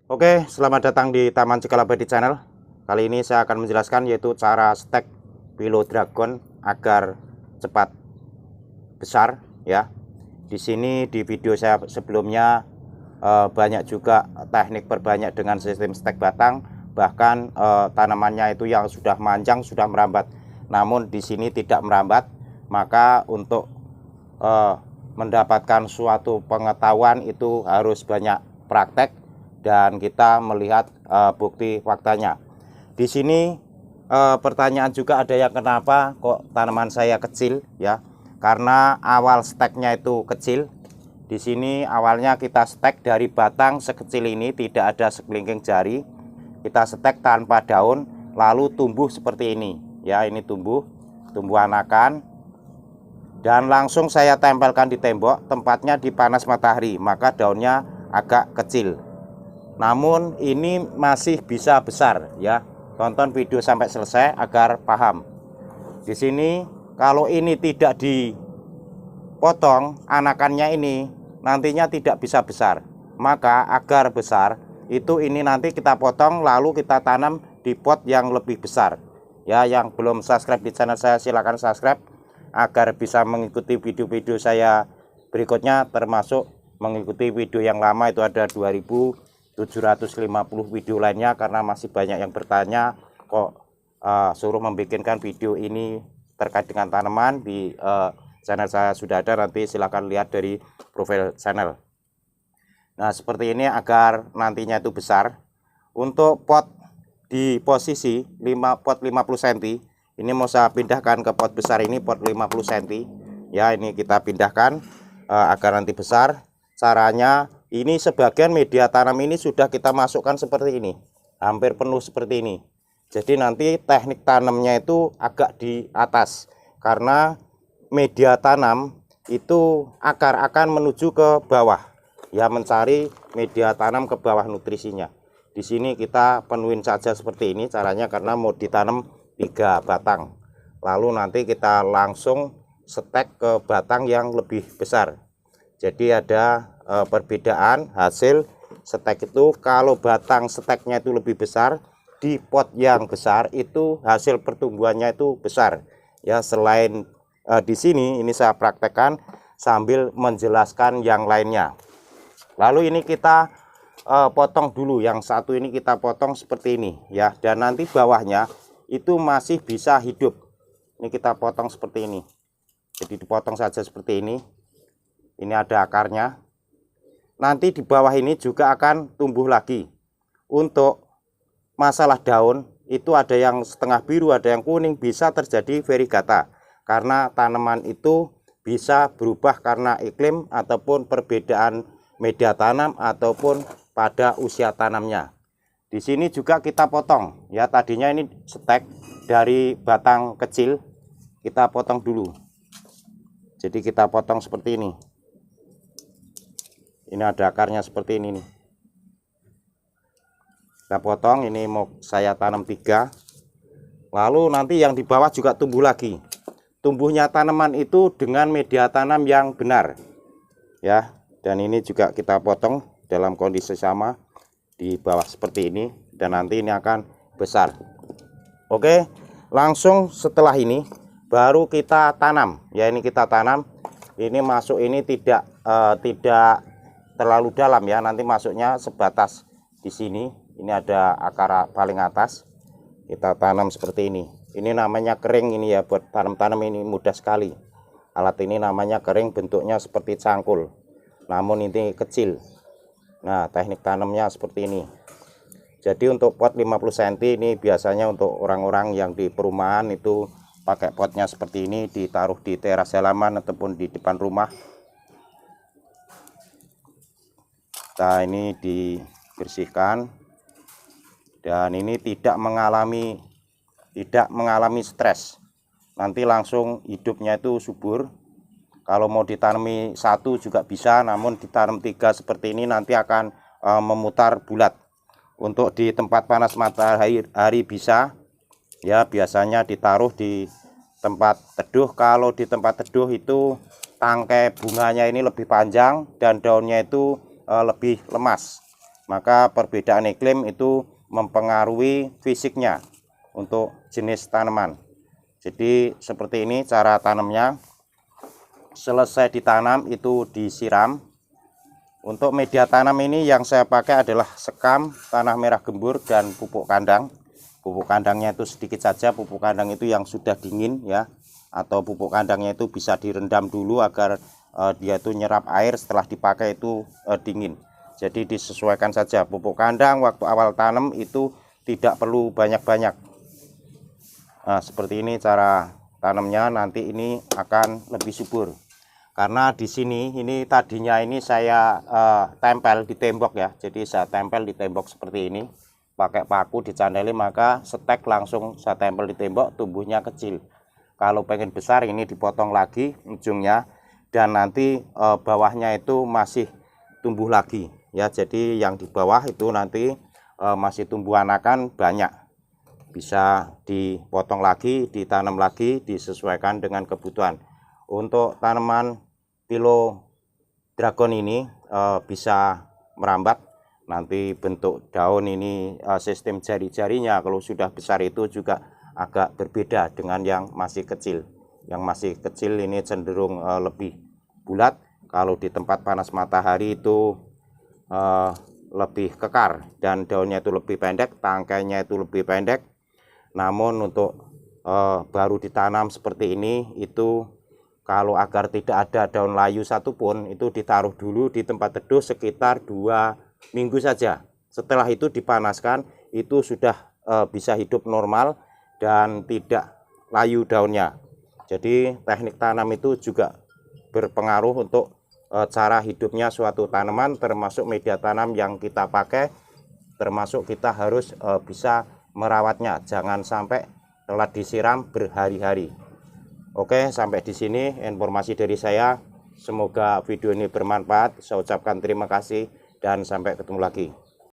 Oke, selamat datang di Taman Cikalabadi Channel. Kali ini saya akan menjelaskan yaitu cara stek Philo Dragon agar cepat besar ya. Di sini di video saya sebelumnya banyak juga teknik perbanyak dengan sistem stek batang, bahkan tanamannya itu yang sudah manjang sudah merambat. Namun di sini tidak merambat, maka untuk mendapatkan suatu pengetahuan itu harus banyak praktek dan kita melihat bukti faktanya. Di sini pertanyaan juga ada yang kenapa kok tanaman saya kecil ya, karena awal steknya itu kecil. Di sini awalnya kita stek dari batang sekecil ini, tidak ada sekelingking jari. Kita stek tanpa daun, lalu tumbuh seperti ini ya. Ini tumbuh anakan dan langsung saya tempelkan di tembok. Tempatnya di panas matahari, maka daunnya agak kecil. Namun ini masih bisa besar ya. Tonton video sampai selesai agar paham. Di sini kalau ini tidak dipotong anakannya ini, nantinya tidak bisa besar. Maka agar besar itu ini nanti kita potong lalu kita tanam di pot yang lebih besar. Ya, yang belum subscribe di channel saya silahkan subscribe agar bisa mengikuti video-video saya berikutnya, termasuk mengikuti video yang lama itu ada 2750 video lainnya, karena masih banyak yang bertanya kok suruh membikinkan video ini terkait dengan tanaman. Di channel saya sudah ada, nanti silahkan lihat dari profil channel. Nah seperti ini agar nantinya itu besar. Untuk pot di posisi pot 50 cm ini mau saya pindahkan ke pot besar ini, pot 50 cm ya. Ini kita pindahkan agar nanti besar. Caranya ini sebagian media tanam ini sudah kita masukkan seperti ini, hampir penuh seperti ini. Jadi nanti teknik tanamnya itu agak di atas, karena media tanam itu akar akan menuju ke bawah ya, mencari media tanam ke bawah nutrisinya. Di sini kita penuhin saja seperti ini caranya, karena mau ditanam 3 batang. Lalu nanti kita langsung stek ke batang yang lebih besar. Jadi ada perbedaan hasil stek itu. Kalau batang steknya itu lebih besar, di pot yang besar itu hasil pertumbuhannya itu besar ya. Selain di sini ini saya praktekkan sambil menjelaskan yang lainnya. Lalu ini kita potong dulu, yang satu ini kita potong seperti ini ya, dan nanti bawahnya itu masih bisa hidup. Ini kita potong seperti ini, jadi dipotong saja seperti ini. Ini ada akarnya. Nanti di bawah ini juga akan tumbuh lagi. Untuk masalah daun itu ada yang setengah biru, ada yang kuning, bisa terjadi variegata, karena tanaman itu bisa berubah karena iklim ataupun perbedaan media tanam ataupun pada usia tanamnya. Di sini juga kita potong ya, tadinya ini stek dari batang kecil, kita potong dulu. Jadi kita potong seperti ini. Ini ada akarnya seperti ini nih. Kita potong, ini mau saya tanam 3. Lalu nanti yang di bawah juga tumbuh lagi. Tumbuhnya tanaman itu dengan media tanam yang benar ya. Dan ini juga kita potong dalam kondisi sama di bawah seperti ini, dan nanti ini akan besar. Oke, langsung setelah ini baru kita tanam ya. Ini kita tanam, ini masuk ini tidak terlalu dalam ya, nanti masuknya sebatas di sini. Ini ada akar paling atas, kita tanam seperti ini. Ini namanya kering ini ya, buat tanam-tanam ini mudah sekali. Alat ini namanya kering, bentuknya seperti cangkul, namun ini kecil. Nah teknik tanamnya seperti ini. Jadi untuk pot 50 cm ini biasanya untuk orang-orang yang di perumahan itu pakai potnya seperti ini, ditaruh di teras halaman ataupun di depan rumah. Nah ini dibersihkan, dan ini tidak mengalami stres. Nanti langsung hidupnya itu subur. Kalau mau ditanami 1 juga bisa, namun ditanam 3 seperti ini nanti akan memutar bulat. Untuk di tempat panas matahari bisa ya, biasanya ditaruh di tempat teduh. Kalau di tempat teduh itu tangkai bunganya ini lebih panjang dan daunnya itu lebih lemas. maka perbedaan iklim itu mempengaruhi fisiknya untuk jenis tanaman. Jadi seperti ini cara tanamnya. Selesai ditanam itu disiram. Untuk media tanam ini yang saya pakai adalah sekam, tanah merah gembur, dan pupuk kandang. Pupuk kandangnya itu sedikit saja, pupuk kandang itu yang sudah dingin ya, atau pupuk kandangnya itu bisa direndam dulu agar dia itu nyerap air setelah dipakai itu dingin. Jadi disesuaikan saja. Pupuk kandang waktu awal tanam itu tidak perlu banyak-banyak. Nah, seperti ini cara tanamnya. Nanti ini akan lebih subur. Karena di sini ini tadinya ini saya tempel di tembok ya. Jadi saya tempel di tembok seperti ini. Pakai paku dicandeli, maka setek langsung saya tempel di tembok, tumbuhnya kecil. Kalau pengen besar ini dipotong lagi ujungnya, dan nanti bawahnya itu masih tumbuh lagi ya. Jadi yang di bawah itu nanti masih tumbuh anakan banyak. Bisa dipotong lagi, ditanam lagi, disesuaikan dengan kebutuhan. Untuk tanaman Philo Dragon ini bisa merambat, nanti bentuk daun ini sistem jari-jarinya kalau sudah besar itu juga agak berbeda dengan yang masih kecil. Yang masih kecil ini cenderung lebih bulat, kalau di tempat panas matahari itu lebih kekar dan daunnya itu lebih pendek, tangkainya itu lebih pendek. Namun untuk baru ditanam seperti ini itu kalau agar tidak ada daun layu satupun itu ditaruh dulu di tempat teduh sekitar 2 minggu saja. Setelah itu dipanaskan, itu sudah bisa hidup normal dan tidak layu daunnya. Jadi teknik tanam itu juga berpengaruh untuk cara hidupnya suatu tanaman, termasuk media tanam yang kita pakai, termasuk kita harus bisa merawatnya. Jangan sampai telat disiram berhari-hari. Oke, sampai di sini informasi dari saya. Semoga video ini bermanfaat. Saya ucapkan terima kasih dan sampai ketemu lagi.